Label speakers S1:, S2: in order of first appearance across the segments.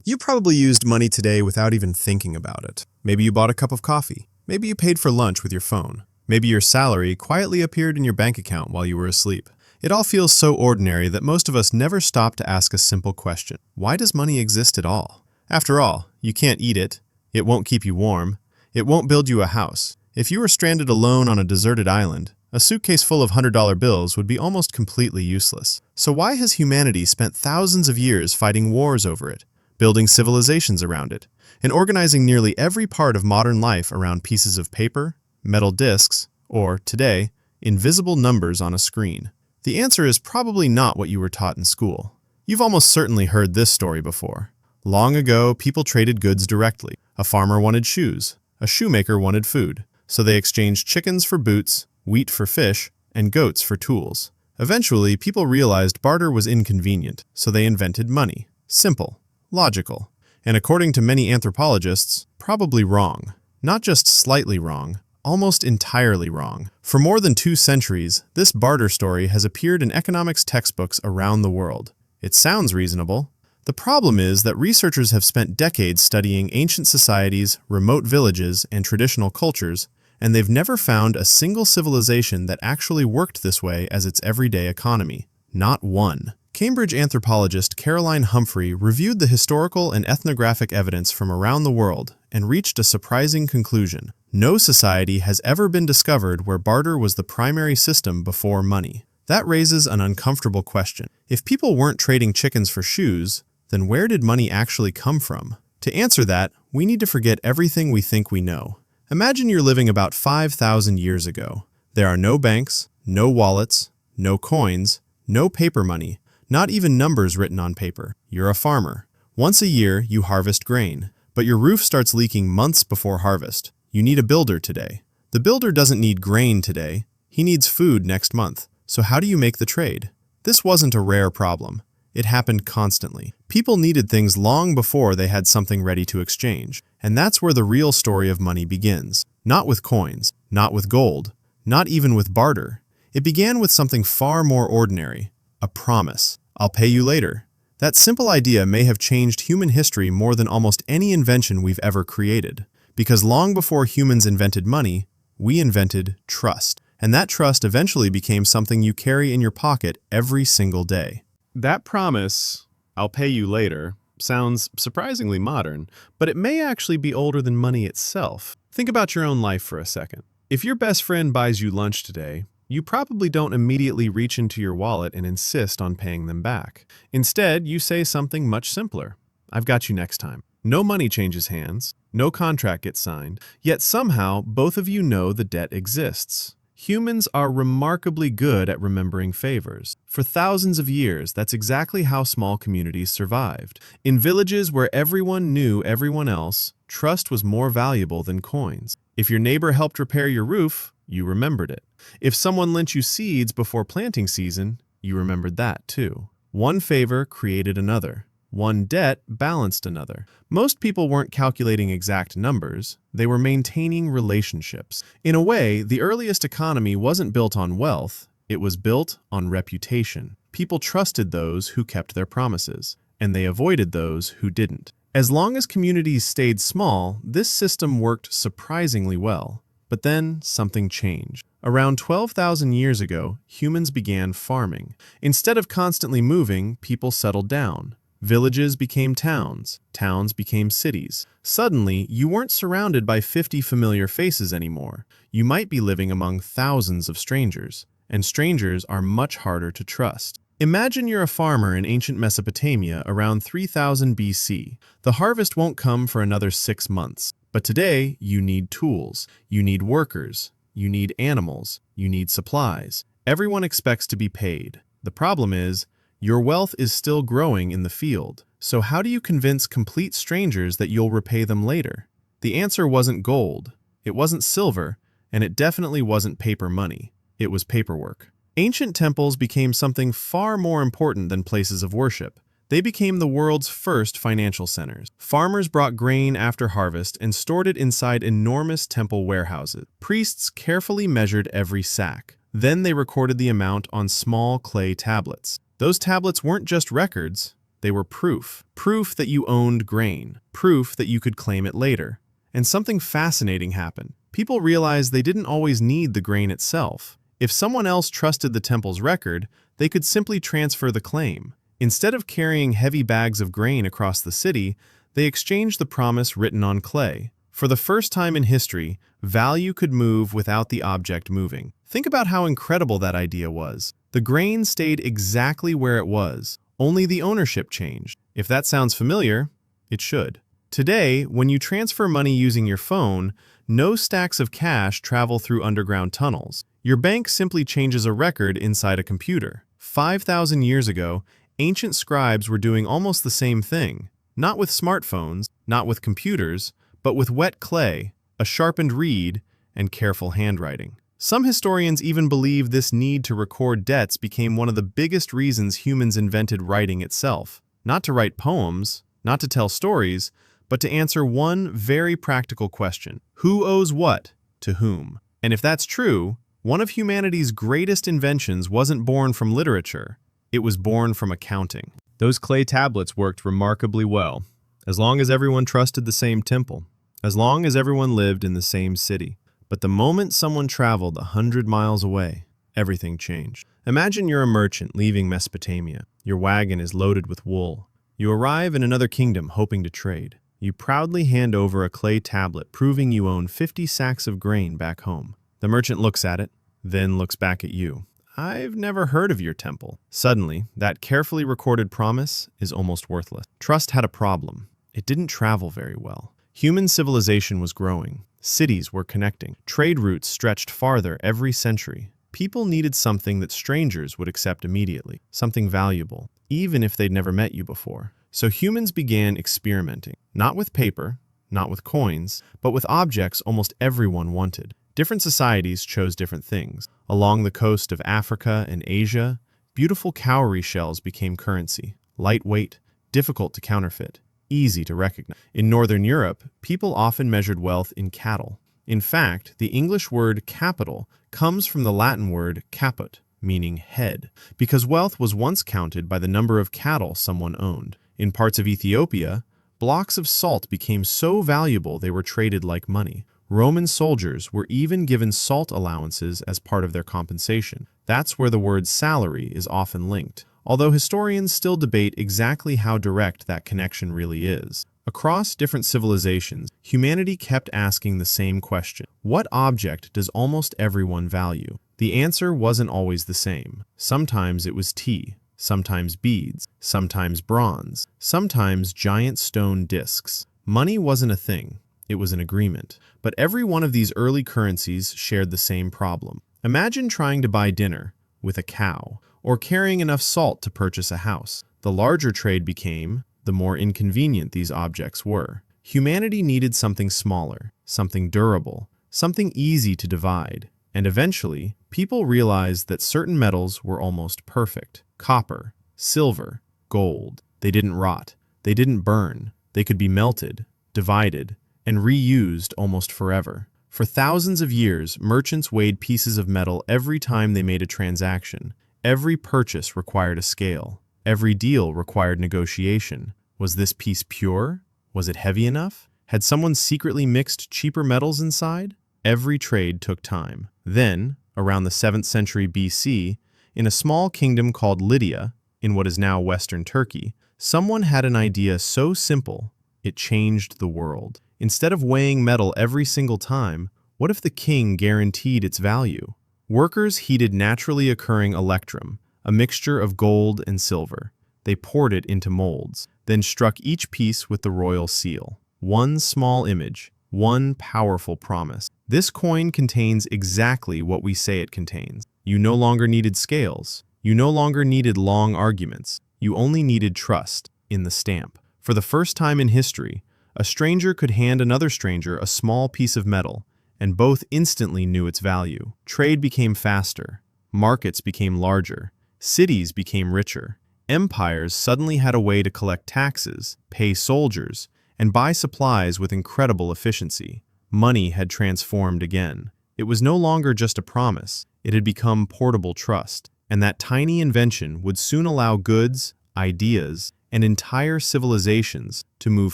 S1: You probably used money today without even thinking about it. Maybe you bought a cup of coffee. Maybe you paid for lunch with your phone. Maybe your salary quietly appeared in your bank account while you were asleep. It all feels so ordinary that most of us never stop to ask a simple question. Why does money exist at all? After all, you can't eat it. It won't keep you warm. It won't build you a house. If you were stranded alone on a deserted island, a suitcase full of $100 bills would be almost completely useless. So why has humanity spent thousands of years fighting wars over it, building civilizations around it, and organizing nearly every part of modern life around pieces of paper, metal discs, or, today, invisible numbers on a screen? The answer is probably not what you were taught in school. You've almost certainly heard this story before. Long ago, people traded goods directly. A farmer wanted shoes. A shoemaker wanted food. So they exchanged chickens for boots, wheat for fish, and goats for tools. Eventually, people realized barter was inconvenient, so they invented money. Simple, logical, and according to many anthropologists, probably wrong. Not just slightly wrong, almost entirely wrong. For more than 2 centuries, this barter story has appeared in economics textbooks around the world. It sounds reasonable. The problem is that researchers have spent decades studying ancient societies, remote villages, and traditional cultures, and they've never found a single civilization that actually worked this way as its everyday economy. Not one. Cambridge anthropologist Caroline Humphrey reviewed the historical and ethnographic evidence from around the world and reached a surprising conclusion. No society has ever been discovered where barter was the primary system before money. That raises an uncomfortable question. If people weren't trading chickens for shoes, then where did money actually come from? To answer that, we need to forget everything we think we know. Imagine you're living about 5,000 years ago. There are no banks, no wallets, no coins, no paper money, not even numbers written on paper. You're a farmer. Once a year, you harvest grain, but your roof starts leaking months before harvest. You need a builder today. The builder doesn't need grain today. He needs food next month. So how do you make the trade? This wasn't a rare problem. It happened constantly. People needed things long before they had something ready to exchange. And that's where the real story of money begins. Not with coins, not with gold, not even with barter. It began with something far more ordinary. A promise. I'll pay you later. That simple idea may have changed human history more than almost any invention we've ever created. Because long before humans invented money, we invented trust. And that trust eventually became something you carry in your pocket every single day. That promise, I'll pay you later, sounds surprisingly modern, but it may actually be older than money itself. Think about your own life for a second. If your best friend buys you lunch today, you probably don't immediately reach into your wallet and insist on paying them back. Instead, you say something much simpler. I've got you next time. No money changes hands, no contract gets signed, yet somehow both of you know the debt exists. Humans are remarkably good at remembering favors. For thousands of years, that's exactly how small communities survived. In villages where everyone knew everyone else, trust was more valuable than coins. If your neighbor helped repair your roof, you remembered it. If someone lent you seeds before planting season, you remembered that too. One favor created another. One debt balanced another. Most people weren't calculating exact numbers, they were maintaining relationships. In a way, the earliest economy wasn't built on wealth, it was built on reputation. People trusted those who kept their promises, and they avoided those who didn't. As long as communities stayed small, this system worked surprisingly well. But then something changed. Around 12,000 years ago, humans began farming. Instead of constantly moving, people settled down. Villages became towns, towns became cities. Suddenly, you weren't surrounded by 50 familiar faces anymore. You might be living among thousands of strangers, and strangers are much harder to trust. Imagine you're a farmer in ancient Mesopotamia around 3000 BC. The harvest won't come for another 6 months. But today, you need tools, you need workers, you need animals, you need supplies. Everyone expects to be paid. The problem is, your wealth is still growing in the field. So how do you convince complete strangers that you'll repay them later? The answer wasn't gold, it wasn't silver, and it definitely wasn't paper money. It was paperwork. Ancient temples became something far more important than places of worship. They became the world's first financial centers. Farmers brought grain after harvest and stored it inside enormous temple warehouses. Priests carefully measured every sack. Then they recorded the amount on small clay tablets. Those tablets weren't just records, They were proof. Proof that you owned grain. Proof that you could claim it later. And something fascinating happened. People realized they didn't always need the grain itself. If someone else trusted the temple's record, they could simply transfer the claim. Instead of carrying heavy bags of grain across the city, they exchanged the promise written on clay. For the first time in history, value could move without the object moving. Think about how incredible that idea was. The grain stayed exactly where it was, only the ownership changed. If that sounds familiar, it should. Today, when you transfer money using your phone, no stacks of cash travel through underground tunnels. Your bank simply changes a record inside a computer. 5,000 years ago, ancient scribes were doing almost the same thing. Not with smartphones, not with computers, but with wet clay, a sharpened reed, and careful handwriting. Some historians even believe this need to record debts became one of the biggest reasons humans invented writing itself. Not to write poems, not to tell stories, but to answer one very practical question. Who owes what to whom? And if that's true, one of humanity's greatest inventions wasn't born from literature. It was born from accounting. Those clay tablets worked remarkably well, as long as everyone trusted the same temple, as long as everyone lived in the same city. But the moment someone traveled 100 miles away, everything changed. Imagine you're a merchant leaving Mesopotamia. Your wagon is loaded with wool. You arrive in another kingdom hoping to trade. You proudly hand over a clay tablet proving you own 50 sacks of grain back home. The merchant looks at it, then looks back at you. I've never heard of your temple. Suddenly, that carefully recorded promise is almost worthless. Trust had a problem. It didn't travel very well. Human civilization was growing. Cities were connecting. Trade routes stretched farther every century. People needed something that strangers would accept immediately, something valuable, even if they'd never met you before. So humans began experimenting, not with paper, not with coins, but with objects almost everyone wanted. Different societies chose different things. Along the coast of Africa and Asia, beautiful cowrie shells became currency, lightweight, difficult to counterfeit, easy to recognize. In Northern Europe, people often measured wealth in cattle. In fact, the English word capital comes from the Latin word caput, meaning head, because wealth was once counted by the number of cattle someone owned. In parts of Ethiopia, blocks of salt became so valuable they were traded like money. Roman soldiers were even given salt allowances as part of their compensation. That's where the word salary is often linked, although historians still debate exactly how direct that connection really is. Across different civilizations, humanity kept asking the same question: what object does almost everyone value? The answer wasn't always the same. Sometimes it was tea, sometimes beads, sometimes bronze, sometimes giant stone discs. Money wasn't a thing. It was an agreement. But every one of these early currencies shared the same problem. Imagine trying to buy dinner with a cow, or carrying enough salt to purchase a house. The larger trade became, the more inconvenient these objects were. Humanity needed something smaller, something durable, something easy to divide. And eventually, people realized that certain metals were almost perfect. Copper, silver, gold. They didn't rot. They didn't burn. They could be melted, divided, and reused almost forever. For thousands of years, merchants weighed pieces of metal every time they made a transaction. Every purchase required a scale. Every deal required negotiation. Was this piece pure? Was it heavy enough? Had someone secretly mixed cheaper metals inside? Every trade took time. Then, around the 7th century BC, in a small kingdom called Lydia, in what is now Western Turkey, someone had an idea so simple, it changed the world. Instead of weighing metal every single time, what if the king guaranteed its value? Workers heated naturally occurring electrum, a mixture of gold and silver. They poured it into molds, then struck each piece with the royal seal. One small image, one powerful promise. This coin contains exactly what we say it contains. You no longer needed scales. You no longer needed long arguments. You only needed trust in the stamp. For the first time in history, a stranger could hand another stranger a small piece of metal, and both instantly knew its value. Trade became faster. Markets became larger. Cities became richer. Empires suddenly had a way to collect taxes, pay soldiers, and buy supplies with incredible efficiency. Money had transformed again. It was no longer just a promise. It had become portable trust. And that tiny invention would soon allow goods, ideas, and entire civilizations to move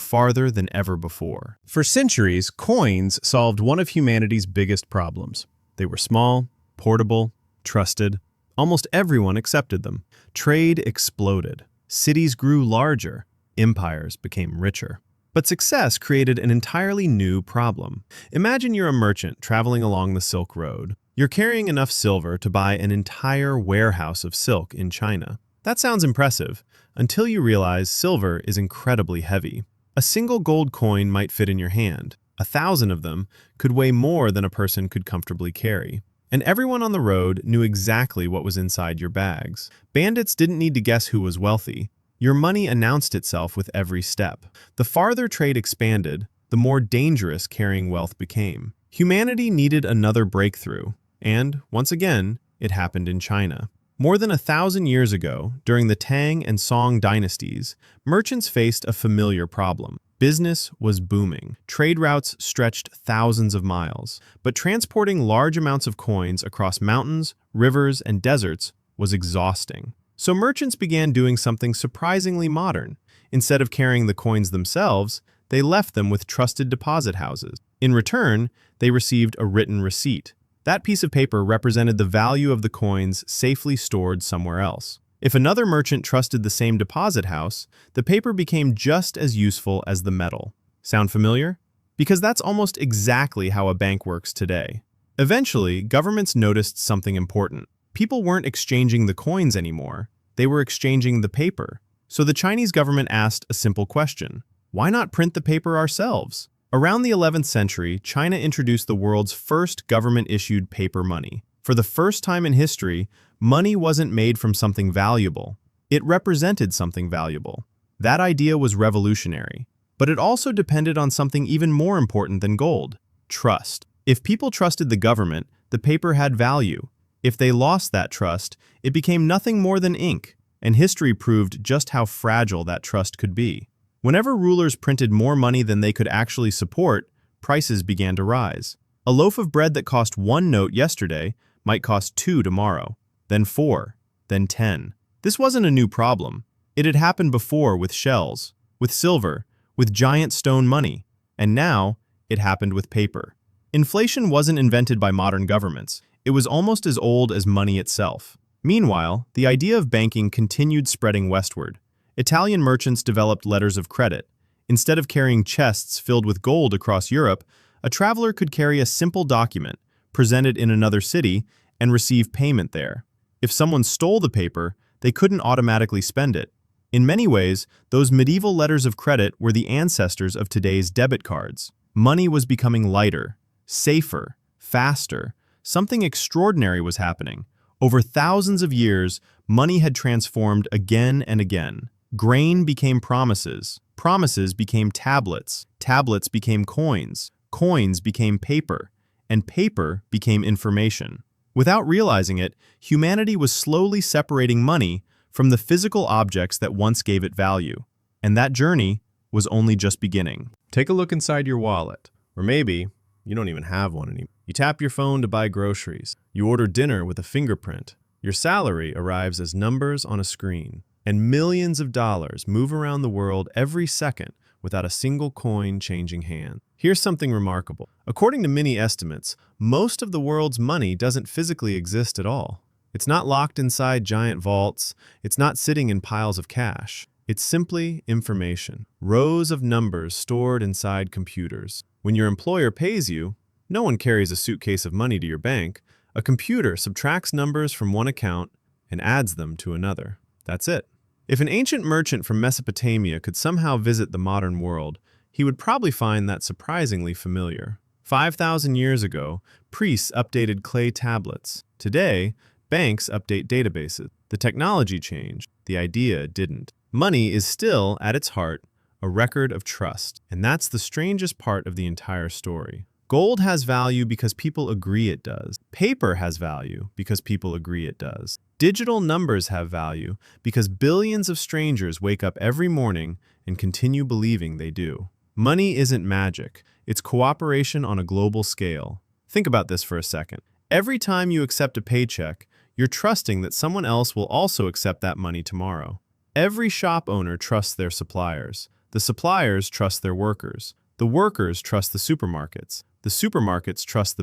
S1: farther than ever before. For centuries, coins solved one of humanity's biggest problems. They were small, portable, trusted. Almost everyone accepted them. Trade exploded. Cities grew larger. Empires became richer. But success created an entirely new problem. Imagine you're a merchant traveling along the Silk Road. You're carrying enough silver to buy an entire warehouse of silk in China. That sounds impressive, until you realize silver is incredibly heavy. A single gold coin might fit in your hand. 1,000 of them could weigh more than a person could comfortably carry. And everyone on the road knew exactly what was inside your bags. Bandits didn't need to guess who was wealthy. Your money announced itself with every step. The farther trade expanded, the more dangerous carrying wealth became. Humanity needed another breakthrough, and, once again, it happened in China. More than 1,000 years ago, during the Tang and Song dynasties, merchants faced a familiar problem. Business was booming. Trade routes stretched thousands of miles, but transporting large amounts of coins across mountains, rivers, and deserts was exhausting. So merchants began doing something surprisingly modern. Instead of carrying the coins themselves, they left them with trusted deposit houses. In return, they received a written receipt. That piece of paper represented the value of the coins safely stored somewhere else. If another merchant trusted the same deposit house, the paper became just as useful as the metal. Sound familiar? Because that's almost exactly how a bank works today. Eventually, governments noticed something important. People weren't exchanging the coins anymore. They were exchanging the paper. So the Chinese government asked a simple question: why not print the paper ourselves? Around the 11th century, China introduced the world's first government-issued paper money. For the first time in history, money wasn't made from something valuable. It represented something valuable. That idea was revolutionary. But it also depended on something even more important than gold: trust. If people trusted the government, the paper had value. If they lost that trust, it became nothing more than ink, and history proved just how fragile that trust could be. Whenever rulers printed more money than they could actually support, prices began to rise. A loaf of bread that cost 1 note yesterday might cost 2 tomorrow, then 4, then 10. This wasn't a new problem. It had happened before with shells, with silver, with giant stone money, and now it happened with paper. Inflation wasn't invented by modern governments. It was almost as old as money itself. Meanwhile, the idea of banking continued spreading westward. Italian merchants developed letters of credit. Instead of carrying chests filled with gold across Europe, a traveler could carry a simple document, present it in another city, and receive payment there. If someone stole the paper, they couldn't automatically spend it. In many ways, those medieval letters of credit were the ancestors of today's debit cards. Money was becoming lighter, safer, faster. Something extraordinary was happening. Over thousands of years, money had transformed again and again. Grain became promises. Promises became tablets. Tablets became coins. Coins became paper. And paper became information. Without realizing it, humanity was slowly separating money from the physical objects that once gave it value. And that journey was only just beginning. Take a look inside your wallet. Or maybe you don't even have one anymore. You tap your phone to buy groceries. You order dinner with a fingerprint. Your salary arrives as numbers on a screen. And millions of dollars move around the world every second without a single coin changing hands. Here's something remarkable. According to many estimates, most of the world's money doesn't physically exist at all. It's not locked inside giant vaults. It's not sitting in piles of cash. It's simply information. Rows of numbers stored inside computers. When your employer pays you, no one carries a suitcase of money to your bank. A computer subtracts numbers from one account and adds them to another. That's it. If an ancient merchant from Mesopotamia could somehow visit the modern world, he would probably find that surprisingly familiar. 5,000 years ago, priests updated clay tablets. Today, banks update databases. The technology changed. The idea didn't. Money is still, at its heart, a record of trust. And that's the strangest part of the entire story. Gold has value because people agree it does. Paper has value because people agree it does. Digital numbers have value because billions of strangers wake up every morning and continue believing they do. Money isn't magic. It's cooperation on a global scale. Think about this for a second. Every time you accept a paycheck, you're trusting that someone else will also accept that money tomorrow. Every shop owner trusts their suppliers. The suppliers trust their workers. The workers trust the supermarkets. The supermarkets trust the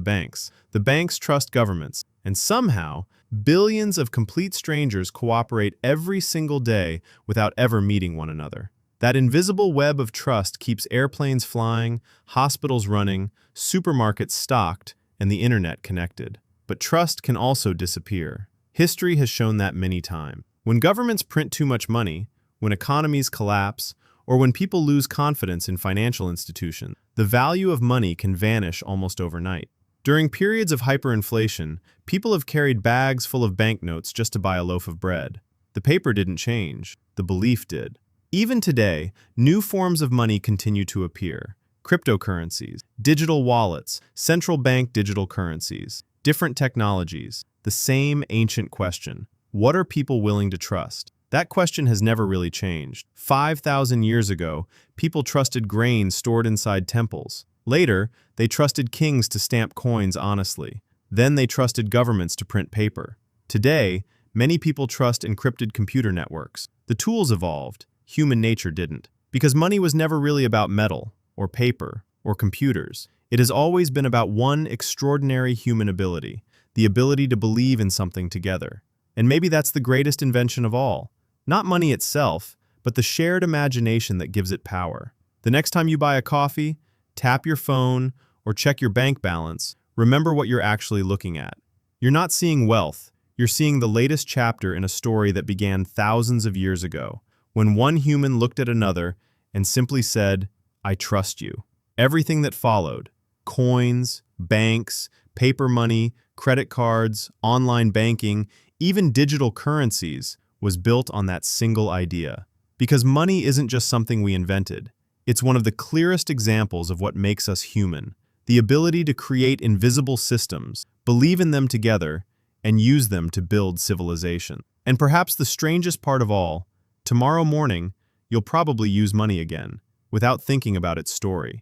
S1: banks trust governments. And somehow, billions of complete strangers cooperate every single day without ever meeting one another. That invisible web of trust keeps airplanes flying, hospitals running, supermarkets stocked, and the internet connected. But trust can also disappear. History has shown that many times. When governments print too much money, when economies collapse, or when people lose confidence in financial institutions, the value of money can vanish almost overnight. During periods of hyperinflation, people have carried bags full of banknotes just to buy a loaf of bread. The paper didn't change, the belief did. Even today, new forms of money continue to appear. Cryptocurrencies, digital wallets, central bank digital currencies, different technologies. The same ancient question: what are people willing to trust? That question has never really changed. 5,000 years ago, people trusted grain stored inside temples. Later, they trusted kings to stamp coins honestly. Then they trusted governments to print paper. Today, many people trust encrypted computer networks. The tools evolved, human nature didn't. Because money was never really about metal, or paper, or computers. It has always been about one extraordinary human ability, the ability to believe in something together. And maybe that's the greatest invention of all. Not money itself, but the shared imagination that gives it power. The next time you buy a coffee, tap your phone, or check your bank balance, remember what you're actually looking at. You're not seeing wealth, you're seeing the latest chapter in a story that began thousands of years ago, when one human looked at another and simply said, "I trust you." Everything that followed, coins, banks, paper money, credit cards, online banking, even digital currencies, was built on that single idea. Because money isn't just something we invented. It's one of the clearest examples of what makes us human. The ability to create invisible systems, believe in them together, and use them to build civilization. And perhaps the strangest part of all, tomorrow morning, you'll probably use money again, without thinking about its story.